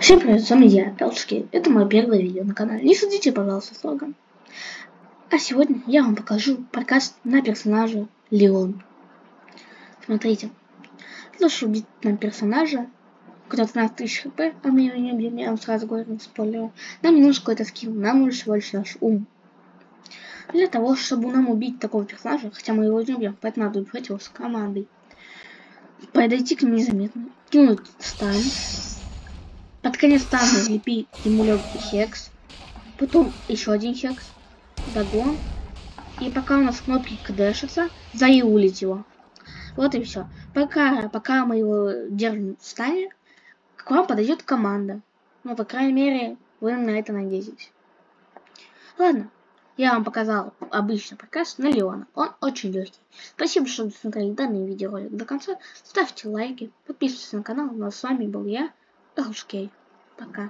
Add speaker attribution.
Speaker 1: Всем привет, с вами я, Элшки. Это мое первое видео на канале. Не судите, пожалуйста, строго. А сегодня я вам покажу прокаст на персонажа Леон. Смотрите. Для того, чтобы убить нам персонажа, у которого 13 тысяч хп, а мы его не убьем, я вам сразу говорю, спойлерю. Нам не нужен какой-то скилл, нам нужен всего лишь наш ум. Для того, чтобы нам убить такого персонажа, хотя мы его не убьем, поэтому надо убивать его с командой. Подойти к нему незаметно, кинуть стан. Под конец стана залепи ему легкий хекс, потом еще один хекс, догон, и пока у нас кнопки кдэшатся, заиулить его. Вот и все. Пока мы его держим в стане, к вам подойдет команда. Ну, по крайней мере, вы на это надеетесь. Ладно, я вам показал обычный прокаст на Леона. Он очень легкий. Спасибо, что досмотрели данный видеоролик до конца. Ставьте лайки, подписывайтесь на канал. Ну а с вами был я, Элшкей. Пока.